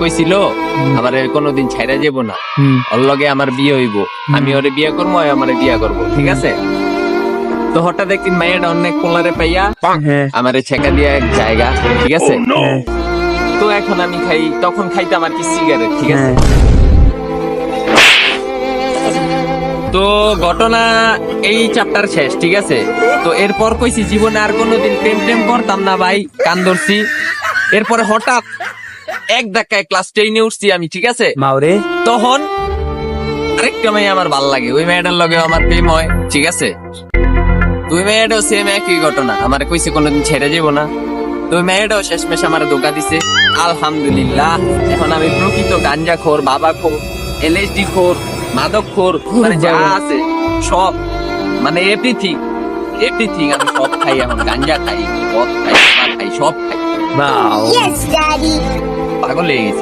কইছিল আমারে কোনোদিন ছাইরা যাবো না, ওর লগে আমার বিয়ে হইব, আমি ওরে বিয়ে করবো, আমারে বিয়ে করবো, ঠিক আছে? তো হঠাৎ একদিন মাইয়াটা অনেক পোলারে পাইয়া আমারে ছেকা দিয়া এক জায়গা, ঠিক আছে? তো এখন আমি খাই, তখন খাইতাম আর কি সিগারেট, ঠিক আছে? তো ঘটনা এই চ্যাপ্টার শেষ, ঠিক আছে? তো এরপর কইছি জীবনে আর কোনোদিন প্রেম টেম করতাম না ভাই, কান ধরছি। এরপরে হঠাৎ এক ধাক্কায় ক্লাস 10-এ উঠছি আমি, ঠিক আছে? মাওরে তখন আরেকটা মেয়ে আমার ভাল লাগে, ওই মেয়েটার লগে আমার প্রেম হয়, ঠিক আছে? তুই মেয়েটাও সেম একই ঘটনা, আমার কইছে কোনোদিন ছেড়ে যাবো না। তো ওই মেয়েটাও শেষমেশ আমার ধোকা দিছে। আলহামদুলিল্লাহ এখন আমি প্রকৃত গাঞ্জা খোর, বাবা খোর, এলএসডি খোর, মাদক খোর, মানে যা আছে সব, মানে এভরিথিং আমি সব খাই। এখন গাঞ্জা খাই, মদ খাই, তামাক খাই, সব খাই। বাও Yes, Daddy. পাগল হয়ে গেছি।